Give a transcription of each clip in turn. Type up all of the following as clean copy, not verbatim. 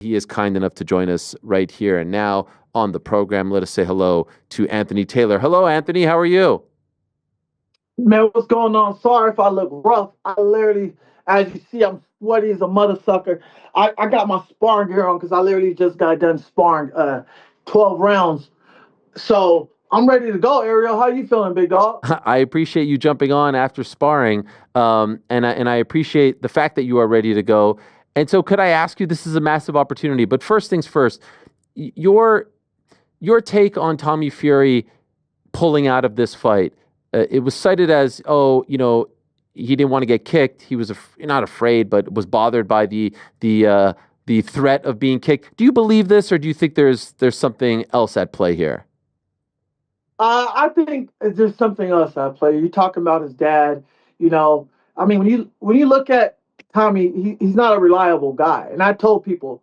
He is kind enough to join us right here and now on the program. Let us say hello to Anthony Taylor. Hello, Anthony. How are you? Man, what's going on? Sorry if I look rough. I literally, as you see, I'm sweaty as a mother sucker. I got my sparring gear on because I literally just got done sparring 12 rounds. So I'm ready to go, Ariel. How you feeling, big dog? I appreciate you jumping on after sparring, and I appreciate the fact that you are ready to go. And so, could I ask you? This is a massive opportunity, but first things first. Your take on Tommy Fury pulling out of this fight. It was cited as, oh, he didn't want to get kicked. He was not afraid, but was bothered by the threat of being kicked. Do you believe this, or do you think there's something else at play here? I think there's something else at play. You're talking about his dad. I mean, when you look at Tommy, he's not a reliable guy. And I told people,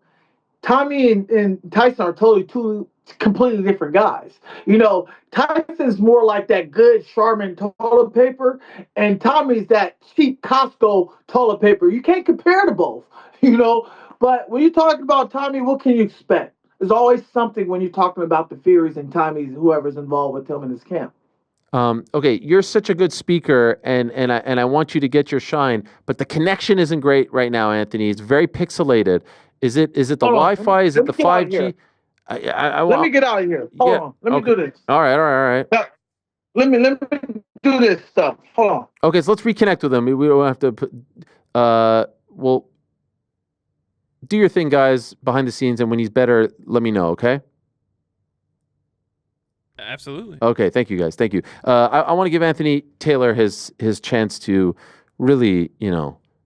Tommy and Tyson are totally two completely different guys. Tyson's more like that good Charmin toilet paper, and Tommy's that cheap Costco toilet paper. You can't compare the both, But when you're talking about Tommy, what can you expect? There's always something when you're talking about the Furies and Tommy's, whoever's involved with him in his camp. Okay, you're such a good speaker, and I want you to get your shine, but the connection isn't great right now, Anthony. It's very pixelated. Is it the Wi-Fi? Is it the 5G? Let me get out of here. Hold on. Let me do this. All right. Let me do this stuff. Hold on. Okay, so let's reconnect with him. We don't have to put. Well, do your thing, guys, behind the scenes, and when he's better, let me know. Okay. Absolutely. Okay, thank you, guys. Thank you. I want to give Anthony Taylor his chance to really,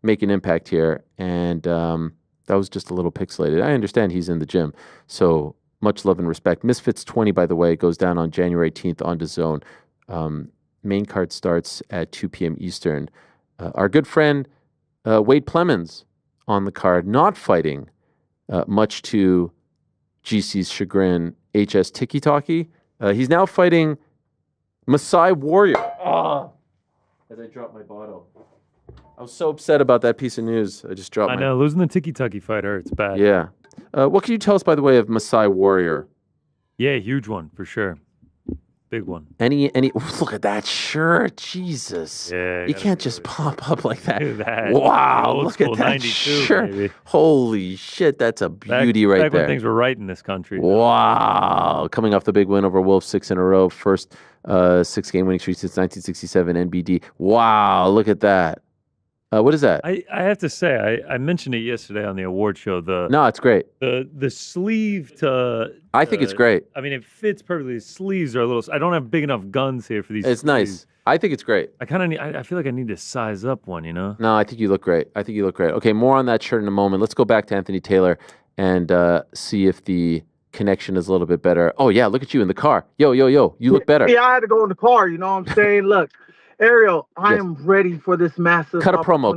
make an impact here, and that was just a little pixelated. I understand he's in the gym, so much love and respect. Misfits 20, by the way, goes down on January 18th on DAZN. Main card starts at 2 p.m. Eastern. Our good friend Wade Plemons on the card, not fighting, much to GC's chagrin, HS Tiki Talkie. He's now fighting Masai Warrior. As I dropped my bottle. I was so upset about that piece of news. I just dropped I know, losing the Tiki-Taki fight hurts bad. Yeah. What can you tell us, by the way, of Masai Warrior? Yeah, huge one, for sure. Big one. Any look at that shirt. Jesus. Yeah. You can't just pop up like that. Look at that. Wow, look at that shirt. Baby. Holy shit, that's a beauty right back there. When things were right in this country. Wow. Coming off the big win over Wolves, 6 in a row. First 6-game winning streak since 1967 NBD. Wow, look at that. What is that? I have to say, I mentioned it yesterday on the award show. No, it's great. The sleeve to... I think it's great. I mean, it fits perfectly. The sleeves are a little... I don't have big enough guns here for these It's sleeves. Nice. I think it's great. I kind of need... I feel like I need to size up one, No, I think you look great. Okay, more on that shirt in a moment. Let's go back to Anthony Taylor and see if the connection is a little bit better. Oh, yeah, look at you in the car. Yo, you look better. Yeah, I had to go in the car, you know what I'm saying? Look. Ariel, I am ready for this massive Cut a promo.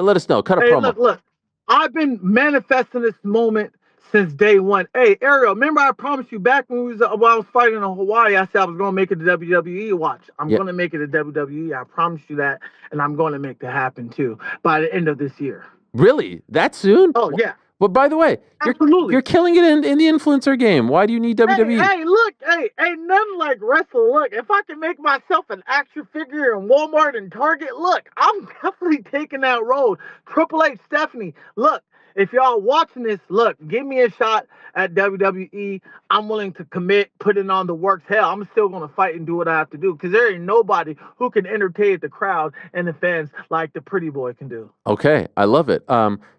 Let us know. Cut a promo. Look. I've been manifesting this moment since day one. Hey, Ariel, remember I promised you back when I was fighting in Hawaii, I said I was going to make it to WWE. Watch, I'm going to make it to WWE. I promised you that, and I'm going to make that happen too by the end of this year. Really? That soon? Oh, yeah. Well, by the way, you're killing it in the influencer game. Why do you need WWE? Hey, look, ain't nothing like wrestle. Look, if I can make myself an action figure in Walmart and Target, look, I'm definitely taking that road. Triple H, Stephanie, look, if y'all watching this, look, give me a shot at WWE. I'm willing to commit, putting on the works. Hell, I'm still going to fight and do what I have to do because there ain't nobody who can entertain the crowd and the fans like the pretty boy can do. Okay, I love it.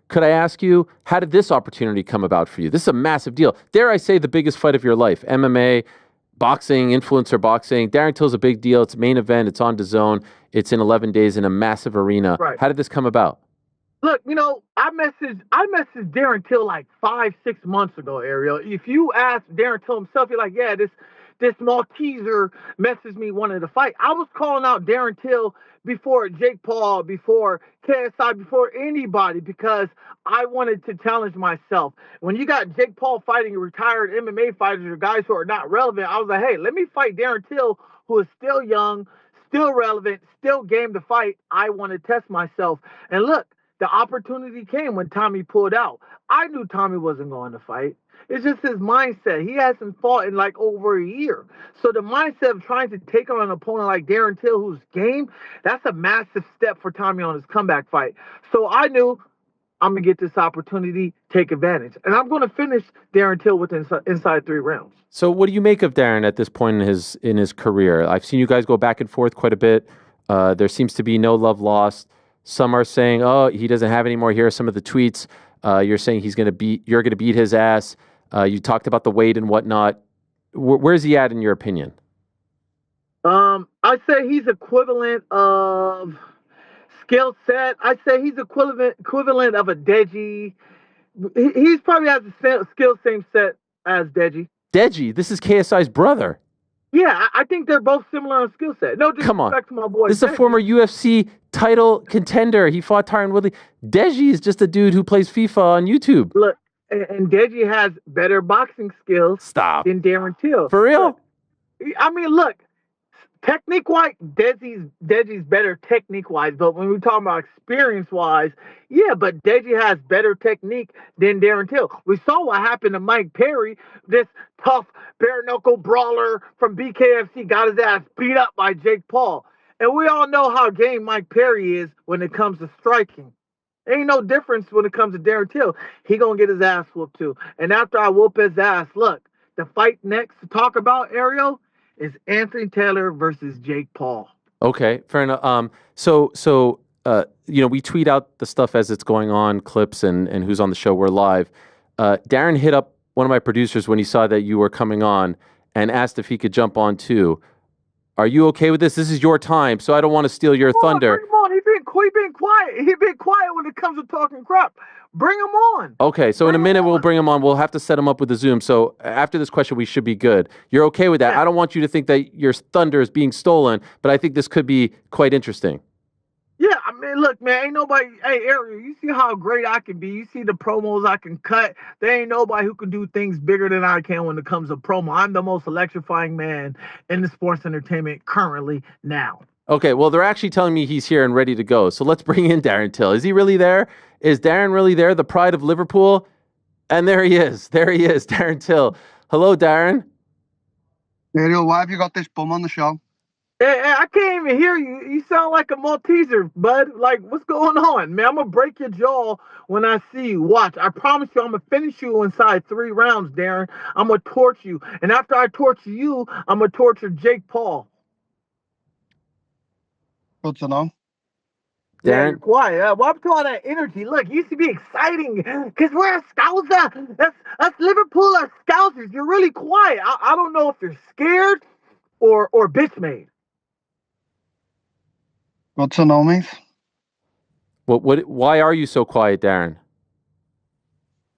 Could I ask you, how did this opportunity come about for you? This is a massive deal. Dare I say the biggest fight of your life? MMA, boxing, influencer boxing. Darren Till's a big deal. It's a main event. It's on DAZN. It's in 11 days in a massive arena. Right. How did this come about? Look, I messaged Darren Till like 5-6 months ago, Ariel. If you ask Darren Till himself, you're like, yeah, this Malteser messaged me wanted to fight. I was calling out Darren Till before Jake Paul, before KSI, before anybody, because I wanted to challenge myself. When you got Jake Paul fighting retired MMA fighters or guys who are not relevant, I was like, hey, let me fight Darren Till, who is still young, still relevant, still game to fight. I want to test myself. And look, the opportunity came when Tommy pulled out. I knew Tommy wasn't going to fight. It's just his mindset. He hasn't fought in like over a year. So the mindset of trying to take on an opponent like Darren Till, who's game, that's a massive step for Tommy on his comeback fight. So I knew I'm going to get this opportunity, take advantage. And I'm going to finish Darren Till within inside 3 rounds. So what do you make of Darren at this point in his career? I've seen you guys go back and forth quite a bit. There seems to be no love lost. Some are saying, "Oh, he doesn't have any more." Here are some of the tweets. You're saying you're going to beat his ass. You talked about the weight and whatnot. Where's he at in your opinion? I'd say he's equivalent of skill set. I'd say he's equivalent of a Deji. He's probably has the same set as Deji. Deji, this is KSI's brother. Yeah, I think they're both similar on skill set. No disrespect to my boy. This is a former UFC title contender. He fought Tyron Woodley. Deji is just a dude who plays FIFA on YouTube. Look, and Deji has better boxing skills than Darren Till. For real? I mean, look, technique-wise, Deji's better technique-wise, but when we talk about experience-wise, yeah, but Deji has better technique than Darren Till. We saw what happened to Mike Perry, this tough bare-knuckle brawler from BKFC, got his ass beat up by Jake Paul. And we all know how game Mike Perry is when it comes to striking. Ain't no difference when it comes to Darren Till. He gonna get his ass whooped too. And after I whoop his ass, look, the fight next to talk about, Ariel, is Anthony Taylor versus Jake Paul. Okay, fair enough. We tweet out the stuff as it's going on, clips and who's on the show. We're live. Darren hit up one of my producers when he saw that you were coming on and asked if he could jump on too. Are you okay with this? This is your time, so I don't want to steal your thunder. Bring him on. He been quiet. He been quiet when it comes to talking crap. Bring him on. Okay, so in a minute we'll bring him on. We'll have to set him up with the Zoom. So after this question, we should be good. You're okay with that? Yeah. I don't want you to think that your thunder is being stolen, but I think this could be quite interesting. Yeah, I mean, look, man, ain't nobody. Hey, Ariel, you see how great I can be. You see the promos I can cut. There ain't nobody who can do things bigger than I can when it comes to promo. I'm the most electrifying man in the sports entertainment currently now. Okay, well, they're actually telling me he's here and ready to go. So let's bring in Darren Till. Is he really there? Is Darren really there, the pride of Liverpool? And there he is. There he is, Darren Till. Hello, Darren. Ariel, why have you got this bum on the show? Hey, I can't even hear you. You sound like a Malteser, bud. Like, what's going on, man? I'm going to break your jaw when I see you. Watch. I promise you, I'm going to finish you inside 3 rounds, Darren. I'm going to torture you. And after I torture you, I'm going to torture Jake Paul. Good to know. Darren? Yeah, you're quiet. Why put all that energy? Look, it used to be exciting because we're a Scouser. That's Liverpool are Scousers. You're really quiet. I don't know if you're scared or bitch made. Good to know, mate. Why are you so quiet, Darren?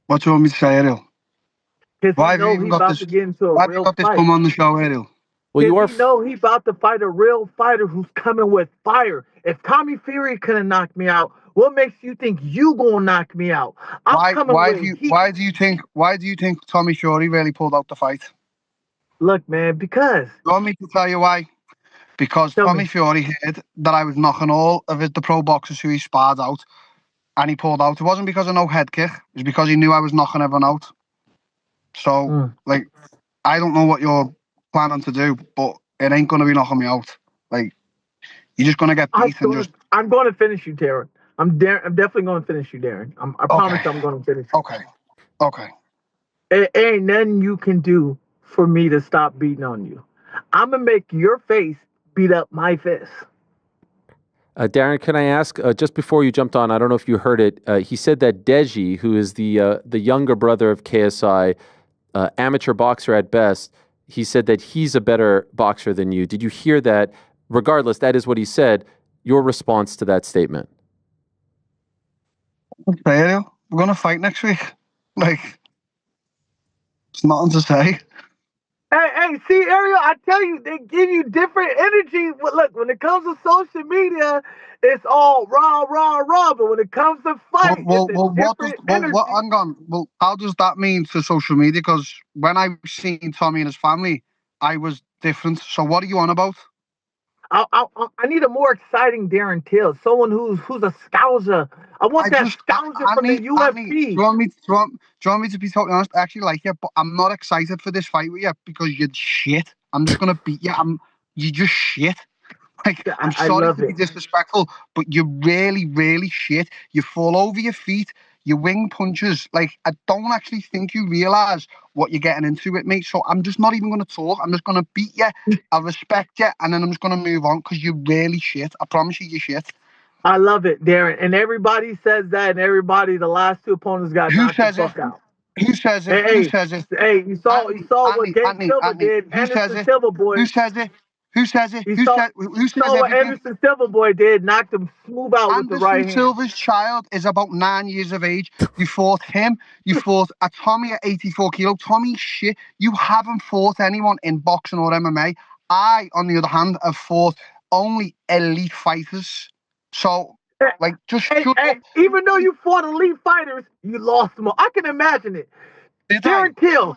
What do you want me to say, Ariel? Why have you even got this? Why have you got this bum on the show, Ariel? Well, you know he about to fight a real fighter who's coming with fire. If Tommy Fury couldn't knock me out, what makes you think you gonna knock me out? Why do you think Tommy Fury really pulled out the fight? Look, man, because you want me to tell you why? Because Tommy Fury heard that I was knocking all of the pro boxers who he sparred out, and he pulled out. It wasn't because of no head kick. It was because he knew I was knocking everyone out. So, I don't know what you're planning to do, but it ain't going to be knocking me out. Like, you're just going to get beat I'm going to finish you, Darren. I'm definitely going to finish you, Darren. I promise I'm going to finish you. Okay. It ain't nothing you can do for me to stop beating on you. I'm going to make your face beat up my fist. Darren, can I ask, just before you jumped on, I don't know if you heard it, he said that Deji, who is the younger brother of KSI, amateur boxer at best, he said that he's a better boxer than you. Did you hear that? Regardless, that is what he said. Your response to that statement? Okay, Ariel, we're going to fight next week. Like, it's nothing to say. Hey, see, Ariel, I tell you, they give you different energy. Look, when it comes to social media, it's all rah, rah, rah. But when it comes to fighting, hang on. Well, how does that mean to social media? Because when I've seen Tommy and his family, I was different. So what are you on about? I need a more exciting Darren Till, someone who's a scouser. I want that scouser from the UFC. Do you want me to be totally honest? I actually like you, but I'm not excited for this fight with you because you're shit. I'm just gonna beat you. You're just shit. Like, I'm sorry to be disrespectful, but you're really, really shit. You fall over your feet. You wing punches. Like, I don't actually think you realise what you're getting into with me. So I'm just not even going to talk. I'm just going to beat you. I'll respect you. And then I'm just going to move on because you're really shit. I promise you, you're shit. I love it, Darren. And everybody says that, and everybody, the last two opponents got knocked the fuck out. Who says it? Who says it? Hey, you saw what Gabe Silva did. Anderson Silva boy. Who says it? Who says it? Who says what Anderson Silva boy did, knocked him smooth out with the right hand. Anderson Silva's child is about 9 years of age. You fought him. You fought a Tommy at 84 kilo. Tommy shit. You haven't fought anyone in boxing or MMA. I, on the other hand, have fought only elite fighters. So, like, just shut up. Even though you fought elite fighters, you lost them all. I can imagine it. Darren Till,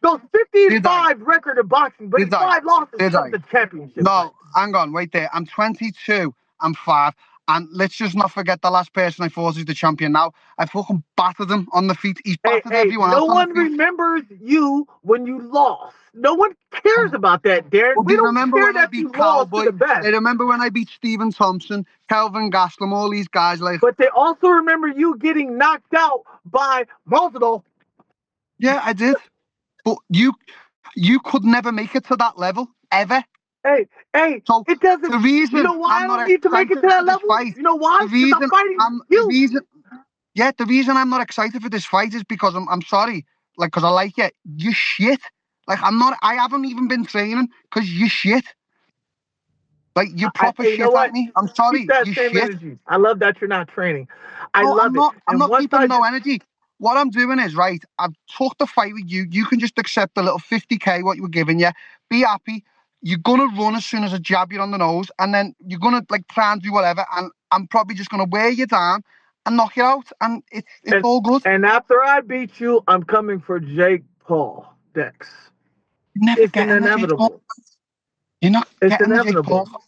those 55 record of boxing, but 5 losses from the championship. No, hang on, wait there. I'm 22, I'm 5, and let's just not forget the last person I fought who's the champion now. I fucking battered him on the feet. He's battered everyone else. No one remembers you when you lost. No one cares about that, Darren. Well, we don't remember care when that I beat you Cowboy? lost to the best. They remember when I beat Stephen Thompson, Kelvin Gastelum, all these guys like. But they also remember you getting knocked out by Masvidal. Yeah, I did. But you could never make it to that level, ever. Hey, so it doesn't. The reason you know why I don't need to make it to that level? You know why? The reason the reason I'm not excited for this fight is because I'm sorry, like, because I like it. You shit. Like, I haven't even been training because you shit. Like, you proper shit at me. I'm sorry. Keep that you same shit. Energy. I love that you're not training. I'm not keeping no energy. What I'm doing is, right, I've took the fight with you. You can just accept the little 50k what you were giving you. Be happy. You're going to run as soon as I jab you on the nose. And then you're going to, like, try and do whatever. And I'm probably just going to wear you down and knock you out. And it's all good. And after I beat you, I'm coming for Jake Paul, Dex. It's inevitable. You're not getting the Jake Paul fight.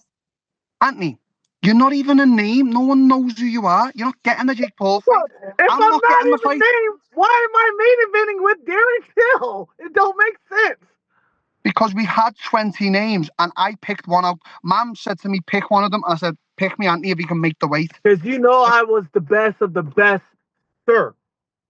Anthony, you're not even a name. No one knows who you are. You're not getting the Jake Paul fight. If I'm not getting the fight. Name, why am I main eventing with Darren Till? It don't make sense. Because we had 20 names and I picked one out. Mam said to me, pick one of them. And I said, pick me, Anthony, if you can make the weight. Because you know I was the best of the best, sir.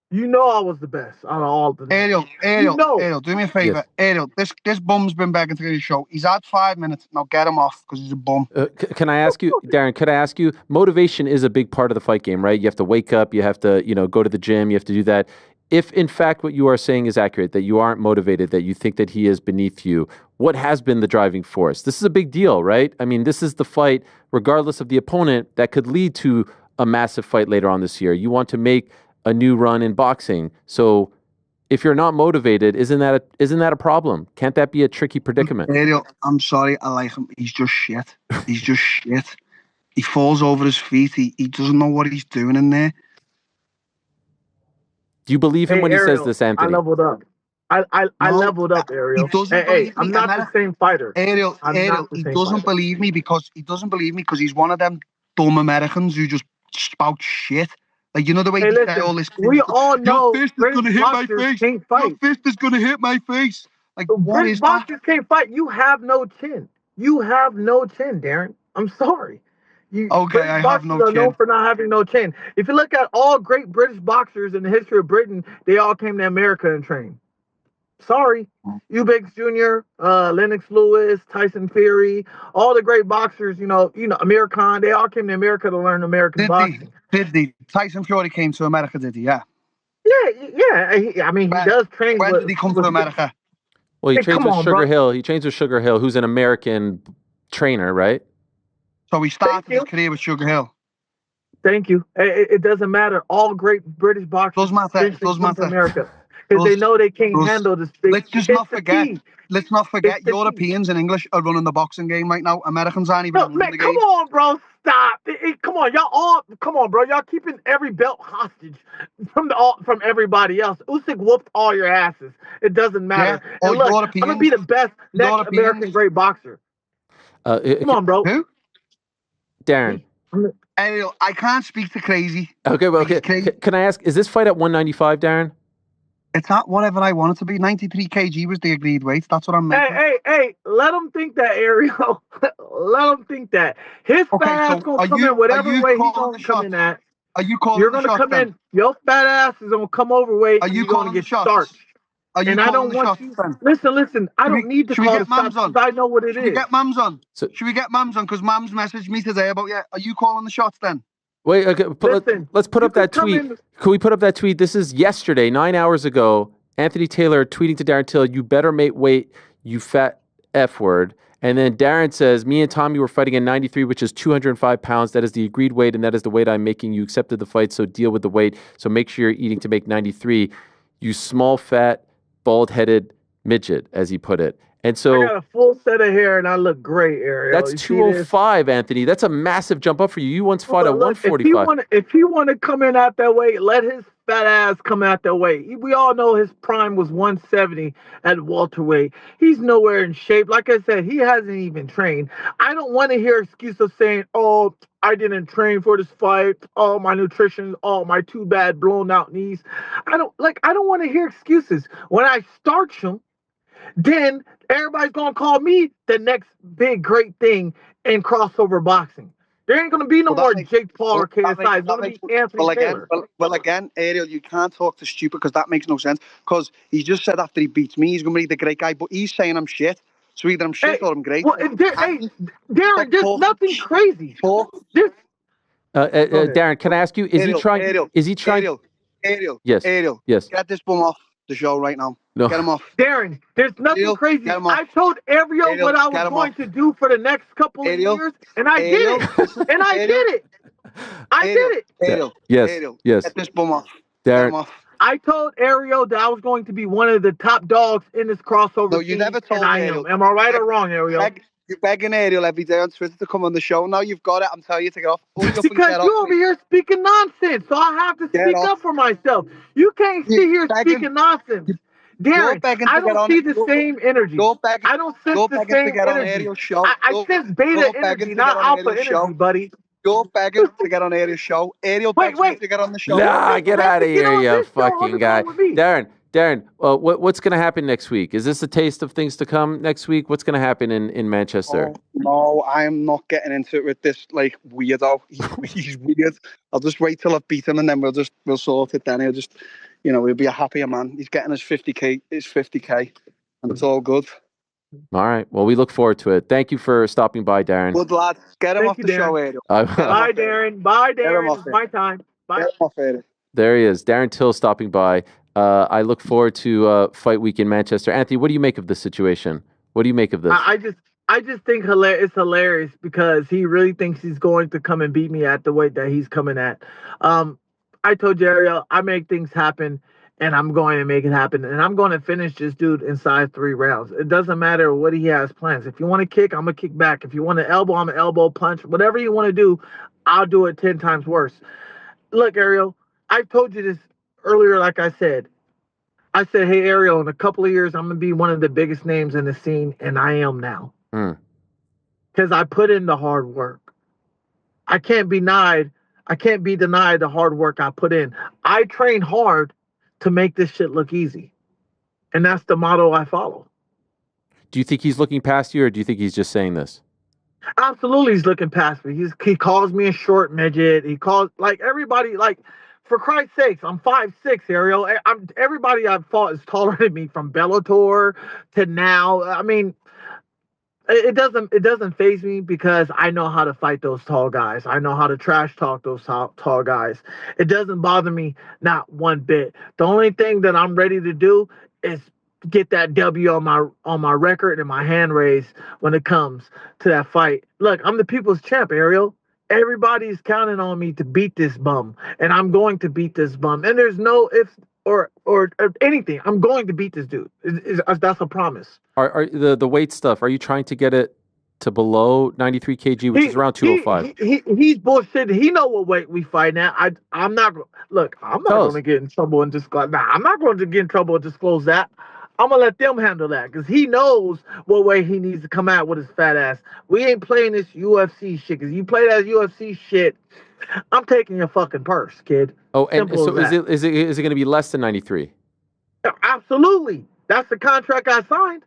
You know I was the best out of all the names. Ariel, do me a favor. Yes. Ariel, this bum's been begging to do the show. He's had 5 minutes. Now get him off because he's a bum. Can I ask you, Darren, could I ask you, motivation is a big part of the fight game, right? You have to wake up, you have to, go to the gym, you have to do that. If in fact what you are saying is accurate, that you aren't motivated, that you think that he is beneath you, what has been the driving force? This is a big deal, right? I mean, this is the fight, regardless of the opponent, that could lead to a massive fight later on this year. You want to make a new run in boxing. So if you're not motivated, isn't that a problem? Can't that be a tricky predicament? Ariel, I'm sorry, I like him. He's just shit. He's just shit. He falls over his feet. He doesn't know what he's doing in there. Do you believe him when Ariel, he says this, Anthony? I leveled up. I leveled up, Ariel. He doesn't believe me. I'm not the same fighter. Ariel, he doesn't believe me because he's one of them dumb Americans who just spout shit. Like, you know the way they say all this. We all know your fist is going to hit my face. Your fist is going to hit my face. Like, what is that? Boxers can't fight. You have no chin. You have no chin, Darren. I'm sorry. I have no chin. Known for not having no chin. If you look at all great British boxers in the history of Britain, they all came to America and trained. Sorry. Eubanks Jr., Lennox Lewis, Tyson Fury, all the great boxers, Amir Khan, they all came to America to learn American boxing. Did they? Tyson Fury came to America, did he? Yeah. Yeah. He does train. When did he come to America? Well, he trains with Sugar Hill. He trains with Sugar Hill, who's an American trainer, right? So he started his career with Sugar Hill. Thank you. It doesn't matter. All great British boxers does matter. To America. Because they know they can't handle this thing. Let's not forget Europeans and English are running the boxing game right now. Americans aren't even running the game. Come on, bro. Stop. Come on, bro. Y'all keeping every belt hostage from everybody else. Usyk whooped all your asses. It doesn't matter. Yeah, and look, I'm going to be the best next American great boxer. Come on, bro. Who? Darren. Ariel, I can't speak to crazy. Okay, well, okay. Crazy. Can I ask, is this fight at 195, Darren? It's at whatever I want it to be. 93 kg was the agreed weight. That's what I'm making. Hey, let him think that, Ariel. Let him think that. His fat ass going to come in whatever way he's going to come in at. Are you calling You're the going to shots come then? in, your fat ass is going to come overweight. Are you and you're going calling to the get shots? starched. Are you And I calling don't the want shots you. then? Listen. I don't need to call the shots because I know what it is. Should we get Mams on? So, Should we get Mams on? Because Mams messaged me today about, yeah, are you calling the shots then? wait, okay, let's put up that tweet. Can we put up that tweet? This is yesterday, 9 hours ago. Anthony Taylor tweeting to Darren Till, "You better make weight, you fat F word." And then Darren says, "Me and Tommy were fighting at 93, which is 205 pounds. That is the agreed weight, and that is the weight I'm making. You accepted the fight, so deal with the weight. So make sure you're eating to make 93. You small, fat, bald-headed midget," as he put it. And so I got a full set of hair and I look great, Ariel. that's 205, Anthony. That's a massive jump up for you. You once fought at 145. If he want to come in out that way, let his fat ass come out that way. We all know his prime was 170 at welterweight. He's nowhere in shape. Like I said, he hasn't even trained. I don't want to hear excuses saying, "Oh, I didn't train for this fight. Oh, my nutrition. Oh, my too bad blown out knees." I don't want to hear excuses. When I starch him, then everybody's going to call me the next big, great thing in crossover boxing. There ain't going to be no more Jake Paul or KSI. It's going to be Anthony Taylor. Well, again, Ariel, you can't talk to stupid because that makes no sense. Because he just said after he beats me, he's going to be the great guy. But he's saying I'm shit. So either I'm shit or I'm great. Well, Darren, there's nothing crazy. Darren, can I ask you, is he trying? Ariel. Yes. Ariel. Yes. Get this bum off the show right now. No. Get him off. Darren, there's nothing crazy. I told Ariel what I was going to do for the next couple of years, and I did it. And I did it. I did it. Ariel. Yes. Ariel. Yes. Get this bum off. Darren. Get him off. I told Ariel that I was going to be one of the top dogs in this crossover. No, you never told me. I am. Am I right or wrong, Ariel? You're begging Ariel every day on Twitter to come on the show. Now you've got it. I'm telling you to get off. Because you're over here speaking nonsense, so I have to speak up for myself. You can't sit here speaking nonsense. Darren, I don't see the same energy. I don't sense the same energy. I sense beta energy, not alpha energy, buddy. You're begging to get on Ariel's show. Ariel begs me to get on the show. Nah, get out of here, you fucking guy. Darren, what's going to happen next week? Is this a taste of things to come next week? What's going to happen in Manchester? No, I'm not getting into it with this weirdo. He's weird. I'll just wait till I've beat him and then we'll sort it then. He'll be a happier man. He's getting his 50K, and it's all good. All right. Well, we look forward to it. Thank you for stopping by, Darren. Good lad. Get him off the show, Ariel. Bye, Darren. Bye, Darren. It's my time. Bye. Get him off, Ariel. There he is. Darren Till stopping by. I look forward to fight week in Manchester. Anthony, what do you make of this situation? What do you make of this? I just think it's hilarious because he really thinks he's going to come and beat me at the weight that he's coming at. I told you, Ariel, I make things happen, and I'm going to make it happen. And I'm going to finish this dude inside 3 rounds. It doesn't matter what he has plans. If you want to kick, I'm going to kick back. If you want to elbow, I'm going to elbow punch. Whatever you want to do, I'll do it 10 times worse. Look, Ariel, I told you this earlier, like I said, hey, Ariel, in a couple of years, I'm going to be one of the biggest names in the scene, and I am now. Because I put in the hard work. I can't be denied the hard work I put in. I train hard to make this shit look easy. And that's the motto I follow. Do you think he's looking past you, or do you think he's just saying this? Absolutely, he's looking past me. He calls me a short midget. He calls, everybody, for Christ's sakes, I'm 5'6", Ariel. Everybody I've fought is taller than me, from Bellator to now. I mean, it doesn't faze me because I know how to fight those tall guys. I know how to trash talk those tall guys. It doesn't bother me, not one bit. The only thing that I'm ready to do is get that W on my record and my hand raised when it comes to that fight. Look, I'm the people's champ, Ariel. Everybody's counting on me to beat this bum, and I'm going to beat this bum. And there's no ifs or anything. I'm going to beat this dude. That's a promise. Are the weight stuff? Are you trying to get it to below 93 kg, which is around 205? He's bullshit. He know what weight we fight at. I'm not going to get in trouble and disclose. I'm not going to get in trouble and disclose that. I'm gonna let them handle that because he knows what way he needs to come out with his fat ass. We ain't playing this UFC shit. Because you play that UFC shit, I'm taking your fucking purse, kid. Oh, and Simple so as that. is it going to be less than 93? Absolutely. That's the contract I signed.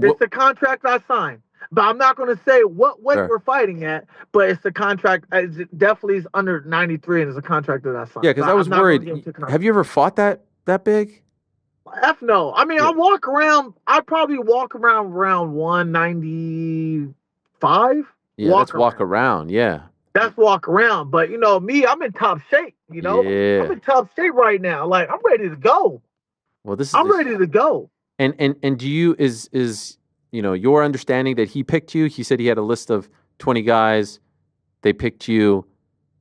It's the contract I signed. But I'm not going to say what weight we're fighting at, but it's the contract. It definitely is under 93, and it's a contract that I signed. Yeah, because I was worried. Have you ever fought that big? F no. I mean, I probably walk around 195. Yeah, that's walk around. Yeah. That's walk around. But, you know, me, I'm in top shape, you know? Yeah. I'm in top shape right now. Like, I'm ready to go. Well, I'm ready to go. And do you, is you know, your understanding that he picked you? He said he had a list of 20 guys. They picked you.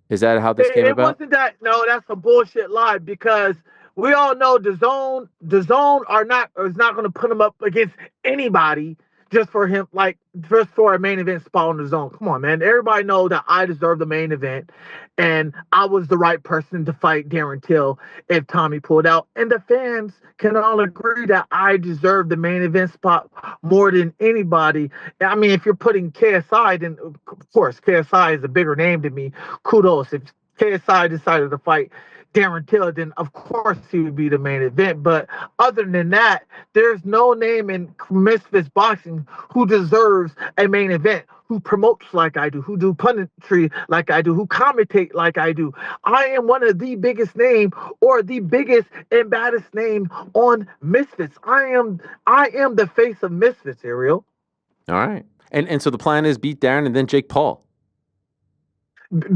Is that how this came about? It wasn't that. No, that's a bullshit lie because we all know the zone is not going to put him up against anybody just for him, like just for a main event spot on the zone. Come on, man. Everybody know that I deserve the main event, and I was the right person to fight Darren Till if Tommy pulled out. And the fans can all agree that I deserve the main event spot more than anybody. I mean, if you're putting KSI, then of course KSI is a bigger name to me. Kudos. If KSI decided to fight Darren Till, then of course he would be the main event. But other than that, there's no name in Misfits Boxing who deserves a main event, who promotes like I do, who do punditry like I do, who commentate like I do. I am one of the biggest name or the biggest and baddest name on Misfits. I am the face of Misfits, Ariel. All right. And so the plan is beat Darren and then Jake Paul.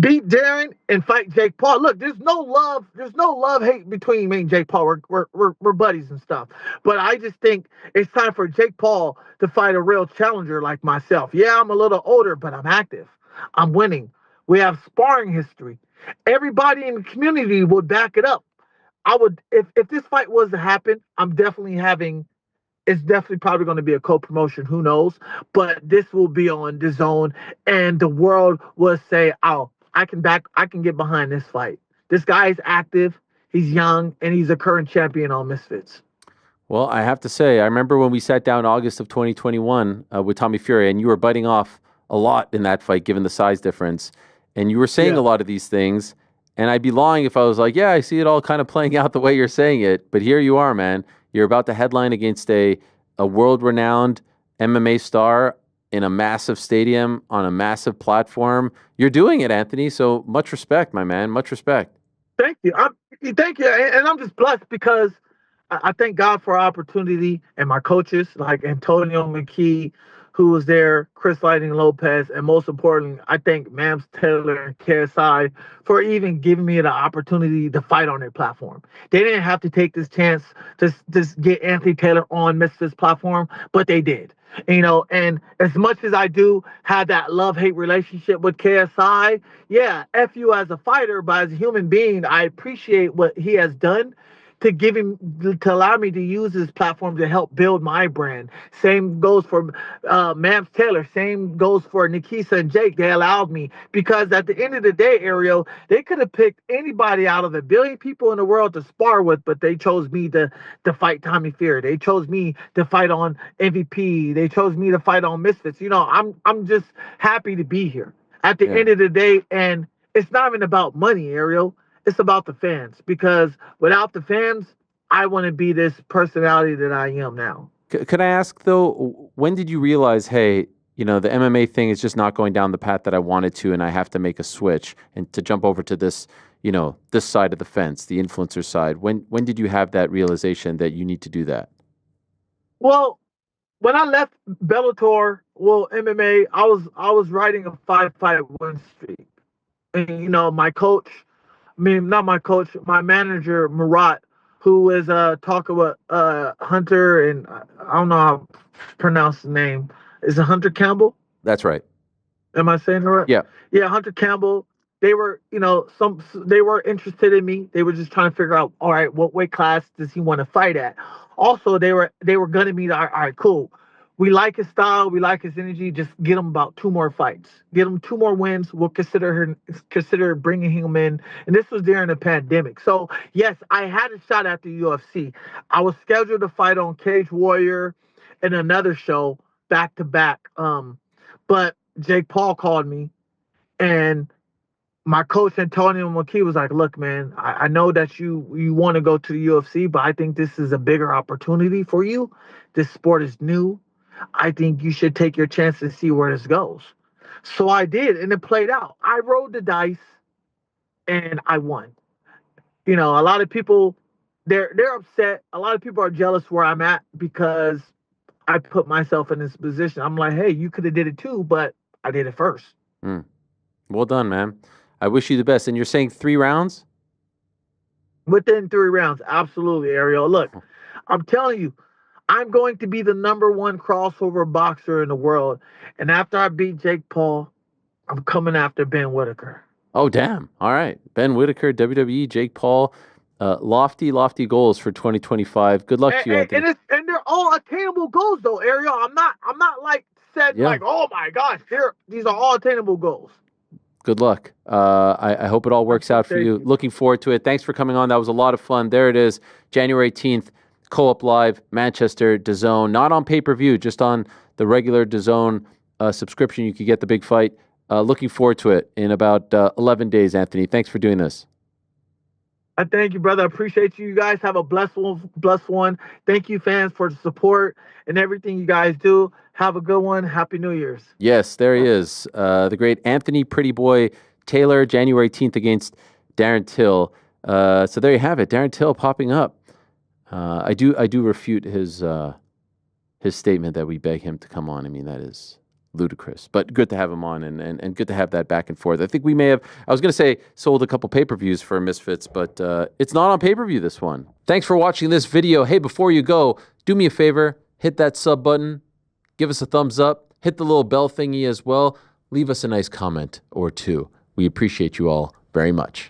Beat Darren and fight Jake Paul. Look, there's no love hate between me and Jake Paul. We're buddies and stuff. But I just think it's time for Jake Paul to fight a real challenger like myself. Yeah, I'm a little older, but I'm active. I'm winning. We have sparring history. Everybody in the community would back it up. I would if this fight was to happen, it's definitely probably going to be a co-promotion. Who knows? But this will be on DAZN, and the world will say, "Oh, I can get behind this fight. This guy is active. He's young, and he's a current champion on Misfits." Well, I have to say, I remember when we sat down August of 2021 with Tommy Fury, and you were biting off a lot in that fight, given the size difference, and you were saying a lot of these things. And I'd be lying if I was like, "Yeah, I see it all kind of playing out the way you're saying it." But here you are, man. You're about to headline against a world-renowned MMA star in a massive stadium on a massive platform. You're doing it, Anthony. So much respect, my man. Much respect. Thank you. Thank you. And I'm just blessed because I thank God for our opportunity and my coaches like Antonio McKee, who was there, Chris Lightning Lopez, and most importantly, I thank Mams Taylor and KSI for even giving me the opportunity to fight on their platform. They didn't have to take this chance to just get Anthony Taylor on Misfits platform, but they did. You know, and as much as I do have that love-hate relationship with KSI, yeah, F you as a fighter, but as a human being, I appreciate what he has done to allow me to use his platform to help build my brand. Same goes for Mams Taylor. Same goes for Nikisa and Jake. They allowed me because at the end of the day, Ariel, they could have picked anybody out of a billion people in the world to spar with, but they chose me to fight Tommy Fury. They chose me to fight on MVP. They chose me to fight on Misfits. You know, I'm just happy to be here at the end of the day, and it's not even about money, Ariel. It's about the fans, because without the fans, I wouldn't be this personality that I am now. Could I ask, though, when did you realize, hey, you know, the MMA thing is just not going down the path that I wanted to, and I have to make a switch and to jump over to this, you know, this side of the fence, the influencer side? When did you have that realization that you need to do that? Well, when I left Bellator, MMA, I was riding a 5-fight win streak. And, you know, my coach, not my coach, my manager, Murat, who is talking with Hunter, and I don't know how to pronounce his name. Is it Hunter Campbell? That's right. Am I saying it right? Yeah. Yeah, Hunter Campbell. They were, you know, they were interested in me. They were just trying to figure out, all right, what weight class does he want to fight at? Also, they were gunning me. All right, cool. We like his style. We like his energy. Just get him about 2 more fights. Get him 2 more wins. We'll consider bringing him in. And this was during the pandemic. So, yes, I had a shot at the UFC. I was scheduled to fight on Cage Warrior and another show back to back. But Jake Paul called me, and my coach Antonio McKee was like, "Look, man, I know that you want to go to the UFC, but I think this is a bigger opportunity for you. This sport is new. I think you should take your chance and see where this goes." So I did, and it played out. I rolled the dice, and I won. You know, a lot of people, they're upset. A lot of people are jealous where I'm at because I put myself in this position. I'm like, hey, you could have did it too, but I did it first. Well done, man. I wish you the best. And you're saying 3 rounds? Within 3 rounds, absolutely, Ariel. Look, I'm telling you, I'm going to be the #1 crossover boxer in the world. And after I beat Jake Paul, I'm coming after Ben Whitaker. Oh, damn. All right. Ben Whitaker, WWE, Jake Paul. Lofty goals for 2025. Good luck to you, Anthony. And they're all attainable goals, though, Ariel. I'm not like said like, oh my gosh, these are all attainable goals. Good luck. I hope it all works out for you. Looking forward to it. Thanks for coming on. That was a lot of fun. There it is, January 18th, Co-op Live, Manchester, DAZN. Not on pay-per-view, just on the regular DAZN subscription. You could get the big fight. Looking forward to it in about 11 days, Anthony. Thanks for doing this. I thank you, brother. I appreciate you. You guys have a blessed one. Thank you, fans, for the support and everything you guys do. Have a good one. Happy New Year's. Yes, there he is. The great Anthony Pretty Boy Taylor, January 18th against Darren Till. So there you have it. Darren Till popping up. I do refute his statement that we beg him to come on. I mean, that is ludicrous, but good to have him on and good to have that back and forth. I think we may have, I was going to say, sold a couple pay-per-views for Misfits, but it's not on pay-per-view, this one. Thanks for watching this video. Hey, before you go, do me a favor, hit that sub button, give us a thumbs up, hit the little bell thingy as well, leave us a nice comment or 2. We appreciate you all very much.